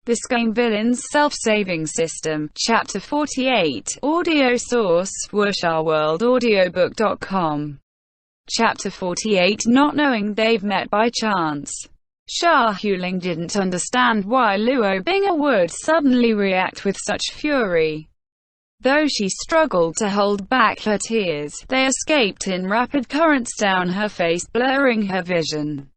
The Scum Villain's Self-Saving System, Chapter 48, Audio Source, wuxia-world-audiobook.com. Chapter 48, Not Knowing They've Met by Chance. Xia Huling didn't understand why Luo Bing'e would suddenly react with such fury. Though she struggled to hold back her tears, they escaped in rapid currents down her face, blurring her vision.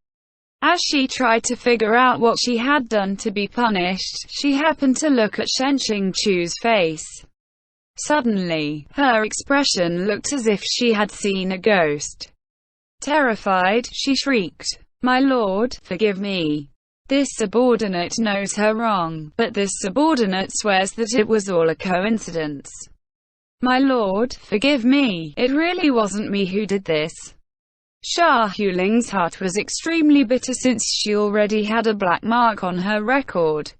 As she tried to figure out what she had done to be punished, she happened to look at Shen Qingqiu's face. Suddenly, her expression looked as if she had seen a ghost. Terrified, she shrieked, "My lord, forgive me. This subordinate knows her wrong, but this subordinate swears that it was all a coincidence. My lord, forgive me, it really wasn't me who did this." Xia Huling's heart was extremely bitter since she already had a black mark on her record.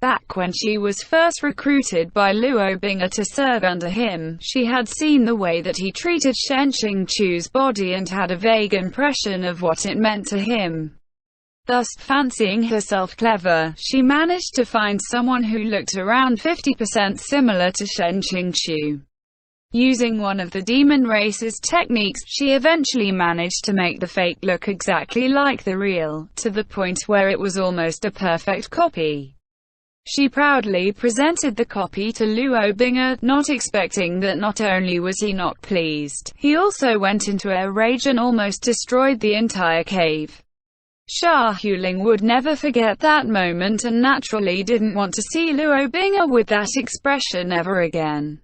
Back when she was first recruited by Luo Bing'e to serve under him, she had seen the way that he treated Shen Qingqiu's body and had a vague impression of what it meant to him. Thus, fancying herself clever, she managed to find someone who looked around 50% similar to Shen Qingqiu. Using one of the demon race's techniques, she eventually managed to make the fake look exactly like the real, to the point where it was almost a perfect copy. She proudly presented the copy to Luo Bing'e, not expecting that not only was he not pleased, he also went into a rage and almost destroyed the entire cave. Xia Huling would never forget that moment and naturally didn't want to see Luo Bing'e with that expression ever again.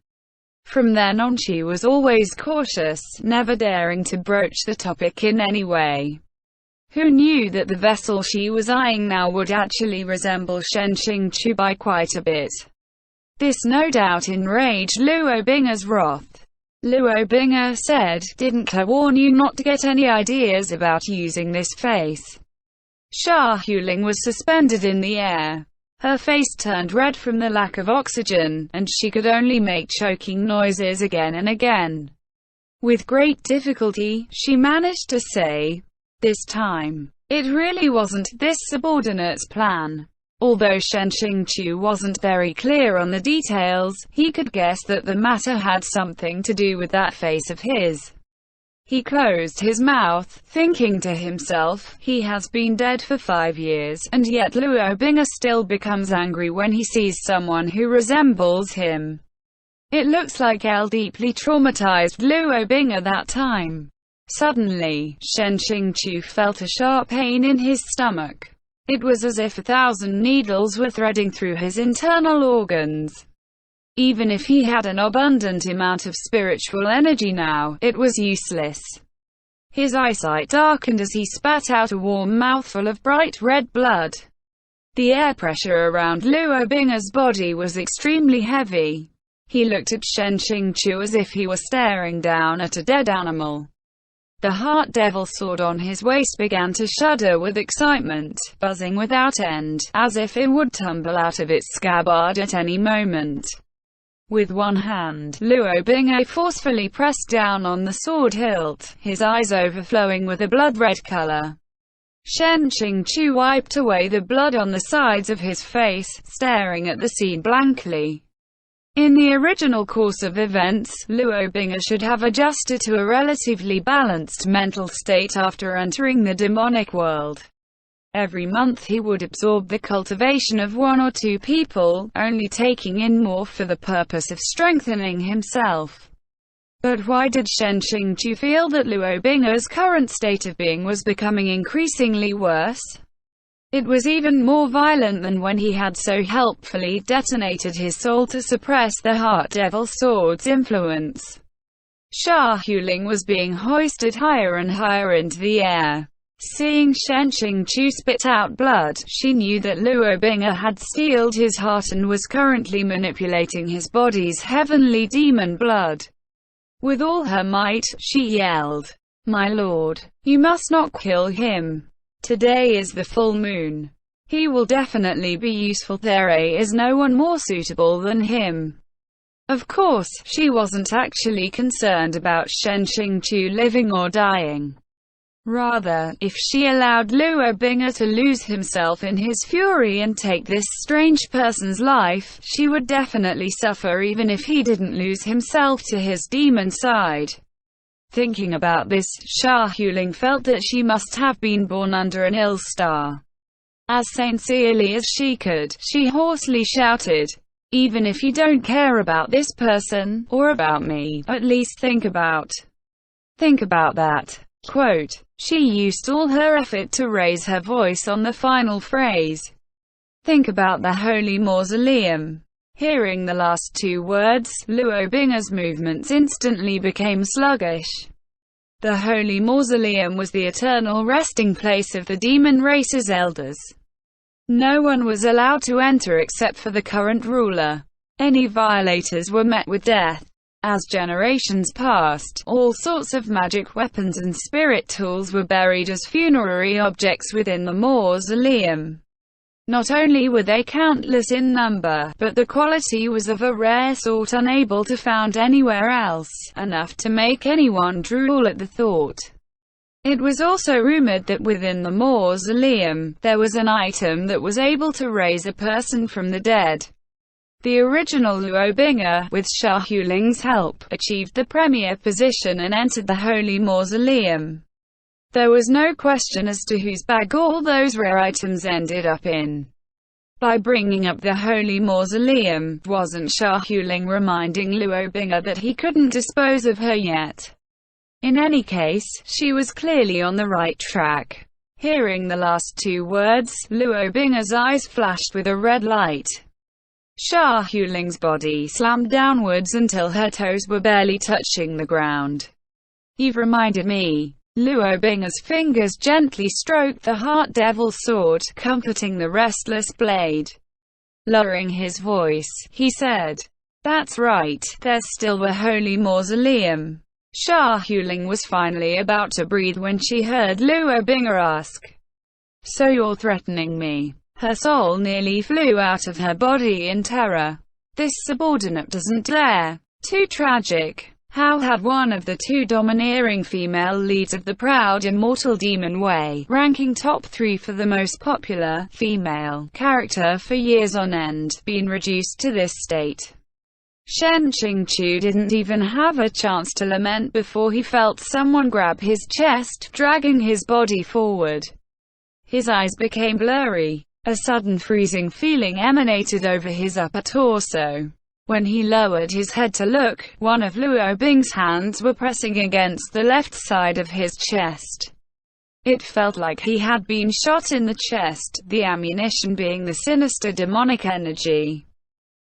From then on she was always cautious, never daring to broach the topic in any way. Who knew that the vessel she was eyeing now would actually resemble Shen Qingqiu by quite a bit? This no doubt enraged Luo Bing'e's wrath. Luo Bing'e said, "Didn't I warn you not to get any ideas about using this face?" Xia Huling was suspended in the air. Her face turned red from the lack of oxygen, and she could only make choking noises again and again. With great difficulty, she managed to say, "This time, it really wasn't this subordinate's plan." Although Shen Qingqiu wasn't very clear on the details, he could guess that the matter had something to do with that face of his. He closed his mouth, thinking to himself, he has been dead for 5 years, and yet Luo Bing'e still becomes angry when he sees someone who resembles him. It looks like El deeply traumatized Luo Bing'e that time. Suddenly, Shen Qingqiu felt a sharp pain in his stomach. It was as if 1,000 needles were threading through his internal organs. Even if he had an abundant amount of spiritual energy now, it was useless. His eyesight darkened as he spat out a warm mouthful of bright red blood. The air pressure around Luo Bing'e's body was extremely heavy. He looked at Shen Qingqiu as if he were staring down at a dead animal. The heart devil sword on his waist began to shudder with excitement, buzzing without end, as if it would tumble out of its scabbard at any moment. With one hand, Luo Bing'e forcefully pressed down on the sword hilt, his eyes overflowing with a blood-red color. Shen Qingqiu wiped away the blood on the sides of his face, staring at the scene blankly. In the original course of events, Luo Bing'e should have adjusted to a relatively balanced mental state after entering the demonic world. Every month he would absorb the cultivation of 1 or 2 people, only taking in more for the purpose of strengthening himself. But why did Shen Qingqiu feel that Luo Bing'e's current state of being was becoming increasingly worse? It was even more violent than when he had so helpfully detonated his soul to suppress the Heart Devil Sword's influence. Xia Huling was being hoisted higher and higher into the air. Seeing Shen Qingqiu spit out blood, she knew that Luo Bing'e had steeled his heart and was currently manipulating his body's heavenly demon blood. With all her might, she yelled, "My lord, you must not kill him. Today is the full moon. He will definitely be useful. There is no one more suitable than him." Of course, she wasn't actually concerned about Shen Qingqiu living or dying. Rather, if she allowed Luo Bing'er to lose himself in his fury and take this strange person's life, she would definitely suffer even if he didn't lose himself to his demon side. Thinking about this, Xia Huling felt that she must have been born under an ill star. As sincerely as she could, she hoarsely shouted, "Even if you don't care about this person, or about me, at least think about that." Quote, she used all her effort to raise her voice on the final phrase. Think about the Holy Mausoleum. Hearing the last two words, Luo Bing'er's movements instantly became sluggish. The Holy Mausoleum was the eternal resting place of the demon race's elders. No one was allowed to enter except for the current ruler. Any violators were met with death. As generations passed, all sorts of magic weapons and spirit tools were buried as funerary objects within the mausoleum. Not only were they countless in number, but the quality was of a rare sort unable to found anywhere else, enough to make anyone drool at the thought. It was also rumored that within the mausoleum, there was an item that was able to raise a person from the dead. The original Luo Bing'er, with Xia Huling's help, achieved the premier position and entered the Holy Mausoleum. There was no question as to whose bag all those rare items ended up in. By bringing up the Holy Mausoleum, wasn't Xia Huling reminding Luo Bing'er that he couldn't dispose of her yet? In any case, she was clearly on the right track. Hearing the last two words, Luo Bing'er's eyes flashed with a red light. Xia Huling's body slammed downwards until her toes were barely touching the ground. "You've reminded me." Luo Bing'er's fingers gently stroked the Heart Devil's sword, comforting the restless blade. Lowering his voice, he said, "That's right, there's still the Holy Mausoleum." Xia Huling was finally about to breathe when she heard Luo Bing'er ask, "So you're threatening me?" Her soul nearly flew out of her body in terror. This subordinate doesn't dare. Too tragic. How had one of the two domineering female leads of the proud immortal demon way, ranking top 3 for the most popular female character for years on end, been reduced to this state? Xiāng Tóngxiù didn't even have a chance to lament before he felt someone grab his chest, dragging his body forward. His eyes became blurry. A sudden freezing feeling emanated over his upper torso. When he lowered his head to look, one of Luo Bing's hands were pressing against the left side of his chest. It felt like he had been shot in the chest, the ammunition being the sinister demonic energy.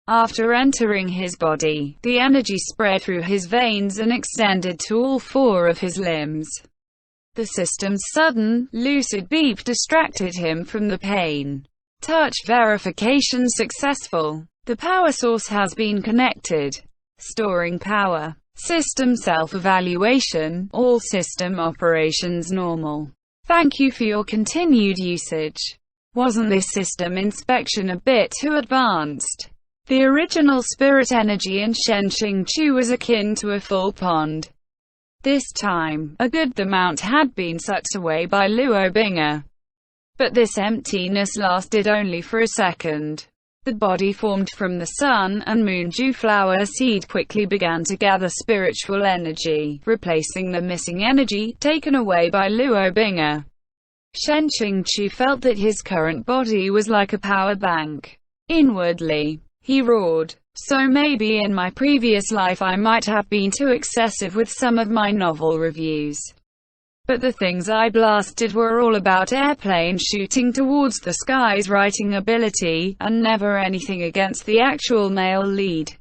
After entering his body, the energy spread through his veins and extended to all 4 of his limbs. The system's sudden, lucid beep distracted him from the pain. Touch verification successful. The power source has been connected. Storing power. System self-evaluation. All system operations normal. Thank you for your continued usage. Wasn't this system inspection a bit too advanced? The original spirit energy in Xiāng Tóngxiù was akin to a full pond. This time, a good amount had been sucked away by Luo Bing'er. But this emptiness lasted only for a second. The body formed from the sun and moon dew flower seed quickly began to gather spiritual energy, replacing the missing energy taken away by Luo Bing'er. Xiāng Tóngxiù felt that his current body was like a power bank. Inwardly, he roared, "So maybe in my previous life I might have been too excessive with some of my novel reviews. But the things I blasted were all about airplanes shooting towards the skies, writing ability, and never anything against the actual male lead.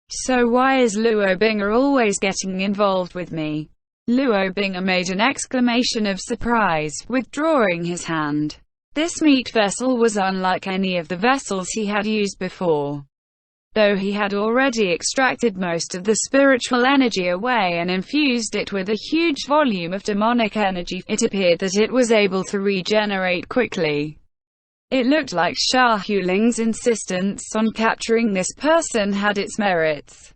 So why is Luo Bing'er always getting involved with me?" Luo Bing'er made an exclamation of surprise, withdrawing his hand. This meat vessel was unlike any of the vessels he had used before. Though he had already extracted most of the spiritual energy away and infused it with a huge volume of demonic energy, it appeared that it was able to regenerate quickly. It looked like Xia Huling's insistence on capturing this person had its merits.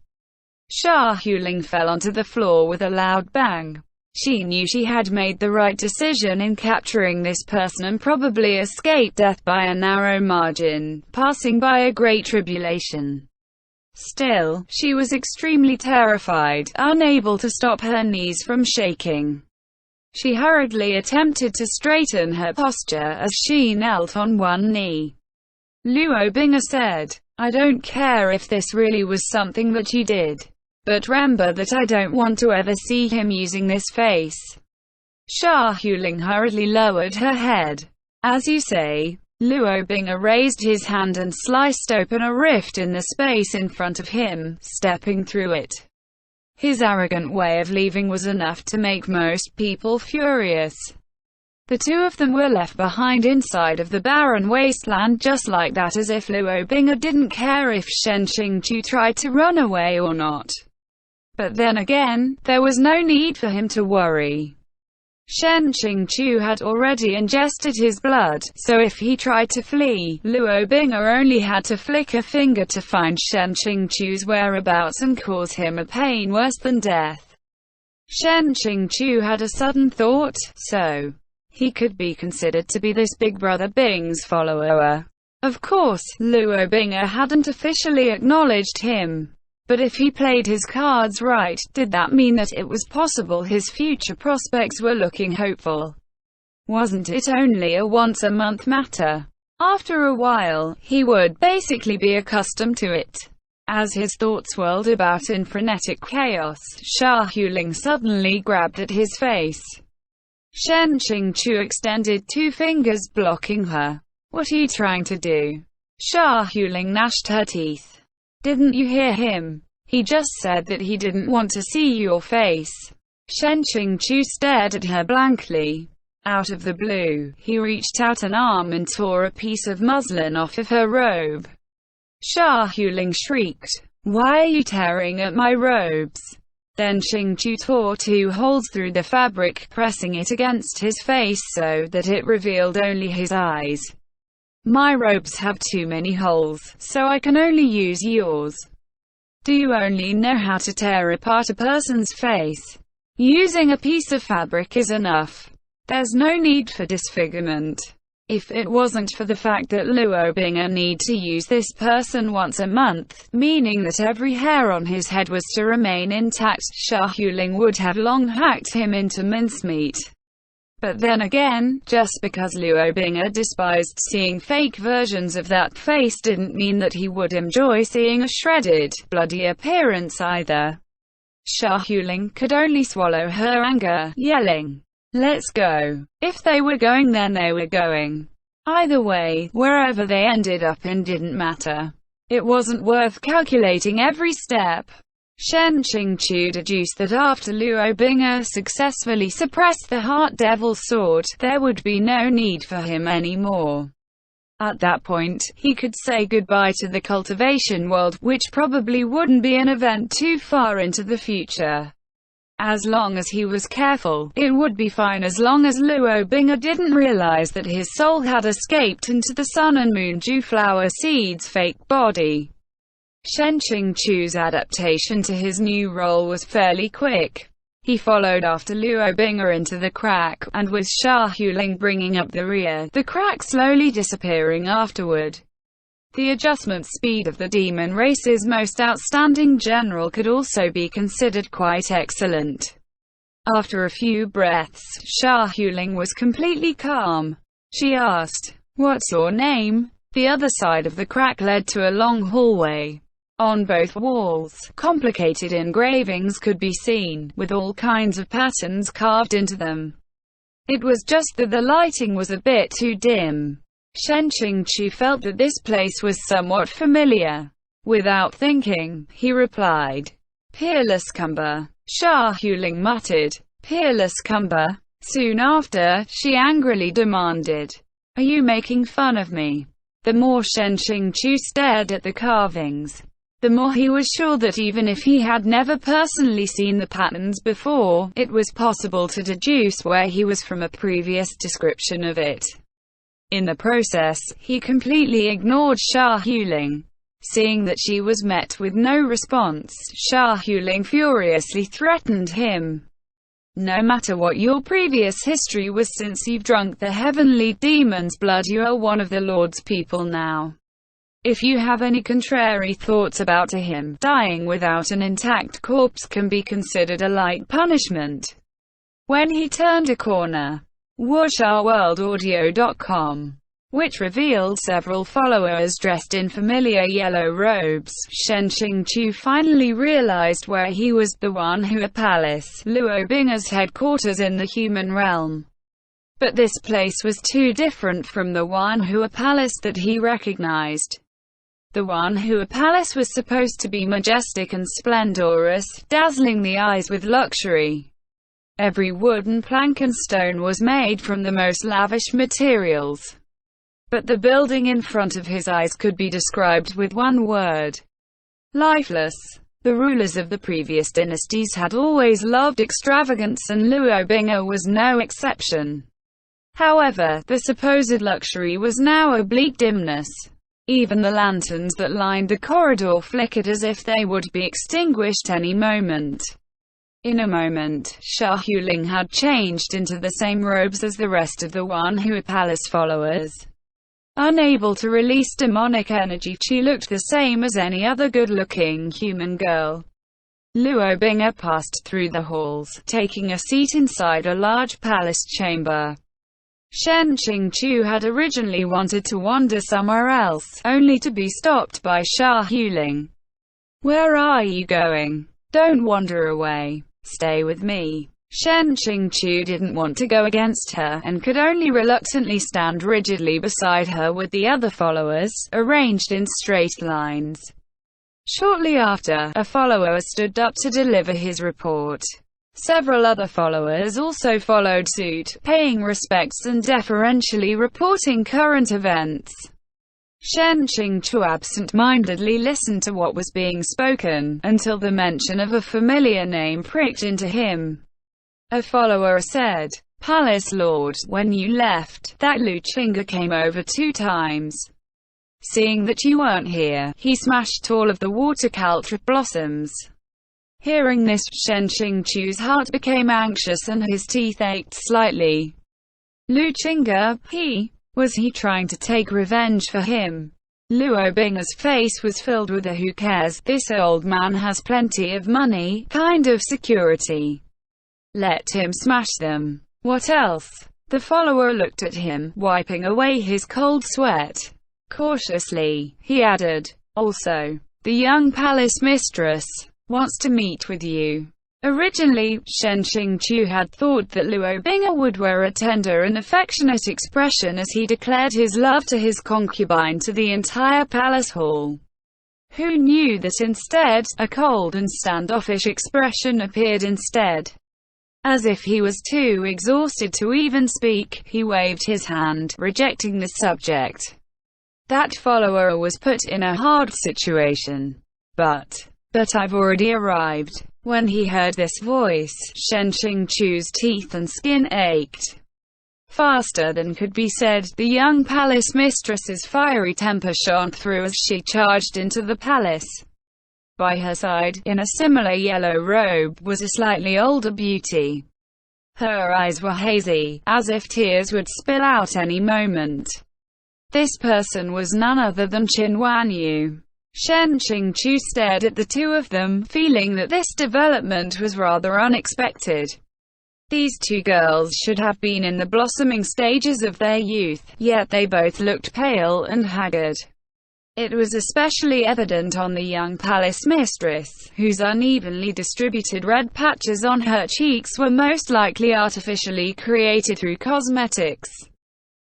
Xia Huling fell onto the floor with a loud bang. She knew she had made the right decision in capturing this person and probably escaped death by a narrow margin, passing by a great tribulation. Still, she was extremely terrified, unable to stop her knees from shaking. She hurriedly attempted to straighten her posture as she knelt on one knee. Luo Bing'er said, "I don't care if this really was something that you did. But remember that I don't want to ever see him using this face." Xia Huling hurriedly lowered her head. "As you say." Luo Bing'er raised his hand and sliced open a rift in the space in front of him, stepping through it. His arrogant way of leaving was enough to make most people furious. The two of them were left behind inside of the barren wasteland just like that, as if Luo Bing'er didn't care if Shen Qingqiu tried to run away or not. But then again, there was no need for him to worry. Shen Qingqiu had already ingested his blood, so if he tried to flee, Luo Bing'er only had to flick a finger to find Shen Qingqiu's whereabouts and cause him a pain worse than death. Shen Qingqiu had a sudden thought, so he could be considered to be this Big Brother Bing's follower. Of course, Luo Bing'er hadn't officially acknowledged him. But if he played his cards right, did that mean that it was possible his future prospects were looking hopeful? Wasn't it only a once-a-month matter? After a while, he would basically be accustomed to it. As his thoughts whirled about in frenetic chaos, Xia Huling suddenly grabbed at his face. Shen Qingqiu extended two fingers, blocking her. "What are you trying to do?" Xia Huling gnashed her teeth. "Didn't you hear him? He just said that he didn't want to see your face." Shen Qingqiu stared at her blankly. Out of the blue, he reached out an arm and tore a piece of muslin off of her robe. Xia Huling shrieked, "Why are you tearing at my robes?" Then Qingqiu tore two holes through the fabric, pressing it against his face so that it revealed only his eyes. "My robes have too many holes, so I can only use yours. Do you only know how to tear apart a person's face? Using a piece of fabric is enough. There's no need for disfigurement." If it wasn't for the fact that Luo Bing'er need to use this person once a month, meaning that every hair on his head was to remain intact, Xia Huling would have long hacked him into mincemeat. But then again, just because Luo Bing'er despised seeing fake versions of that face didn't mean that he would enjoy seeing a shredded, bloody appearance either. Xia Huling could only swallow her anger, yelling, "Let's go." If they were going, then they were going. Either way, wherever they ended up in didn't matter. It wasn't worth calculating every step. Shen Qingqiu deduced that after Luo Bing'er successfully suppressed the Heart Devil's sword, there would be no need for him anymore. At that point, he could say goodbye to the cultivation world, which probably wouldn't be an event too far into the future. As long as he was careful, it would be fine as long as Luo Bing'er didn't realize that his soul had escaped into the Sun and Moon Dew Flower Seed's fake body. Shen Qingqiu's adaptation to his new role was fairly quick. He followed after Luo Bing'er into the crack, and with Xia Huling bringing up the rear, the crack slowly disappearing afterward. The adjustment speed of the demon race's most outstanding general could also be considered quite excellent. After a few breaths, Xia Huling was completely calm. She asked, "What's your name?" The other side of the crack led to a long hallway. On both walls, complicated engravings could be seen, with all kinds of patterns carved into them. It was just that the lighting was a bit too dim. Shen Qingqiu felt that this place was somewhat familiar. Without thinking, he replied, "Peerless Cumber." Xia Huling muttered, "Peerless Cumber?" Soon after, she angrily demanded, "Are you making fun of me?" The more Shen Qingqiu stared at the carvings, the more he was sure that even if he had never personally seen the patterns before, it was possible to deduce where he was from a previous description of it. In the process, he completely ignored Xia Huling. Seeing that she was met with no response, Xia Huling furiously threatened him. No matter what your previous history was, since you've drunk the heavenly demon's blood, you are one of the Lord's people now. If you have any contrary thoughts about him, dying without an intact corpse can be considered a light punishment. When he turned a corner, WatchOurWorldAudio.com, which revealed several followers dressed in familiar yellow robes, Xiāng finally realized where he was, the Wanhua Palace, Luo Bing's headquarters in the human realm. But this place was too different from the Wanhua Palace that he recognized. The Wanhua Palace was supposed to be majestic and splendorous, dazzling the eyes with luxury. Every wooden plank and stone was made from the most lavish materials. But the building in front of his eyes could be described with one word: lifeless. The rulers of the previous dynasties had always loved extravagance, and Luo Bing'er was no exception. However, the supposed luxury was now a bleak dimness. Even the lanterns that lined the corridor flickered as if they would be extinguished any moment. In a moment, Xia Huling had changed into the same robes as the rest of the Wanhua Palace followers. Unable to release demonic energy, she looked the same as any other good-looking human girl. Luo Bing'er passed through the halls, taking a seat inside a large palace chamber. Xiāng had originally wanted to wander somewhere else, only to be stopped by Xia Huling. "Where are you going? Don't wander away. Stay with me." Xiāng didn't want to go against her, and could only reluctantly stand rigidly beside her with the other followers, arranged in straight lines. Shortly after, a follower stood up to deliver his report. Several other followers also followed suit, paying respects and deferentially reporting current events. Xiāng absent-mindedly listened to what was being spoken, until the mention of a familiar name pricked into him. A follower said, "Palace Lord, when you left, that Luqinga came over 2 times. Seeing that you weren't here, he smashed all of the water caltrip blossoms." Hearing this, Xiāng's heart became anxious and his teeth ached slightly. Luqinga, was he trying to take revenge for him? Luo Bing'er's face was filled with a "who cares, this old man has plenty of money" kind of security. Let him smash them. What else? The follower looked at him, wiping away his cold sweat. Cautiously, he added, "Also, the young palace mistress wants to meet with you." Originally, Xiāng had thought that Luo Bing'er would wear a tender and affectionate expression as he declared his love to his concubine to the entire palace hall. Who knew that instead, a cold and standoffish expression appeared instead. As if he was too exhausted to even speak, he waved his hand, rejecting the subject. That follower was put in a hard situation. But I've already arrived." When he heard this voice, Xiāng's teeth and skin ached. Faster than could be said, the young palace mistress's fiery temper shone through as she charged into the palace. By her side, in a similar yellow robe, was a slightly older beauty. Her eyes were hazy, as if tears would spill out any moment. This person was none other than Qin Wanyu. Xiāng stared at the two of them, feeling that this development was rather unexpected. These two girls should have been in the blossoming stages of their youth, yet they both looked pale and haggard. It was especially evident on the young palace mistress, whose unevenly distributed red patches on her cheeks were most likely artificially created through cosmetics.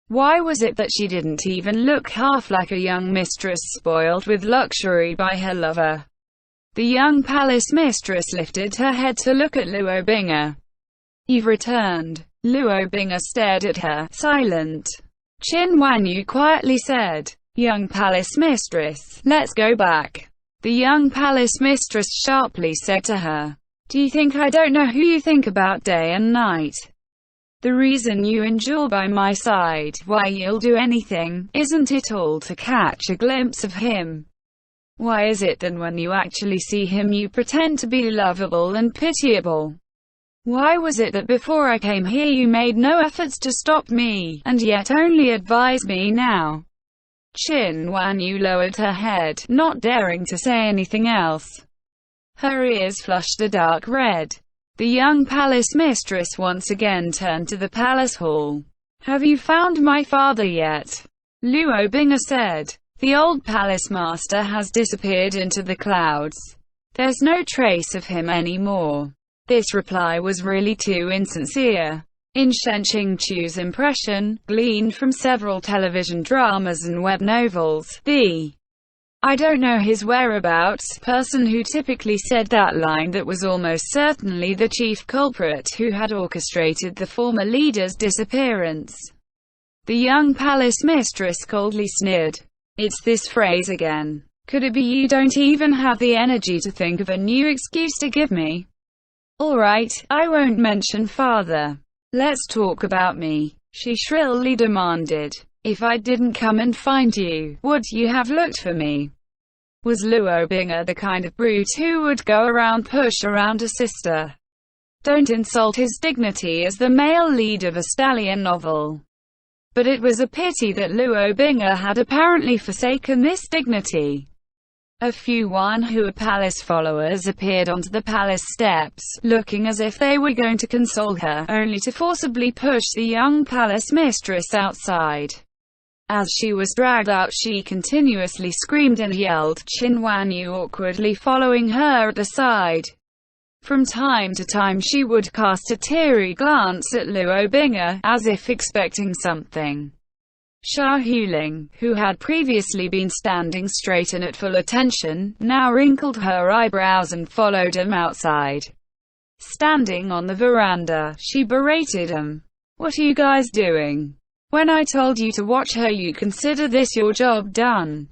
Why was it that she didn't even look half like a young mistress spoiled with luxury by her lover? The young palace mistress lifted her head to look at Luo Bing'er. "You've returned." Luo Bing'er stared at her, silent. Qin Wanyu quietly said, "Young palace mistress, let's go back." The young palace mistress sharply said to her, "Do you think I don't know who you think about day and night? The reason you endure by my side, why you'll do anything, isn't it all to catch a glimpse of him? Why is it that when you actually see him you pretend to be lovable and pitiable? Why was it that before I came here you made no efforts to stop me, and yet only advise me now? Qin Wanyu lowered her head, not daring to say anything else. Her ears flushed a dark red. The young palace mistress once again turned to the palace hall. Have you found my father yet? Luo Bing'er said. The old palace master has disappeared into the clouds. There's no trace of him anymore. This reply was really too insincere. In Shen Qingqiu's impression, gleaned from several television dramas and web novels, the "I don't know his whereabouts" person who typically said that line that was almost certainly the chief culprit who had orchestrated the former leader's disappearance. The young palace mistress coldly sneered. It's this phrase again. Could it be you don't even have the energy to think of a new excuse to give me? Alright, I won't mention father. Let's talk about me, she shrilly demanded. If I didn't come and find you, would you have looked for me? Was Luo Bing'er the kind of brute who would go around push around a sister? Don't insult his dignity as the male lead of a stallion novel. But it was a pity that Luo Bing'er had apparently forsaken this dignity. A few Wanhua palace followers appeared onto the palace steps, looking as if they were going to console her, only to forcibly push the young palace mistress outside. As she was dragged out, she continuously screamed and yelled, Qin Wanyu awkwardly following her at the side. From time to time she would cast a teary glance at Luo Bing'er, as if expecting something. Xia Huling, who had previously been standing straight and at full attention, now wrinkled her eyebrows and followed him outside. Standing on the veranda, she berated him. What are you guys doing? When I told you to watch her, you consider this your job done.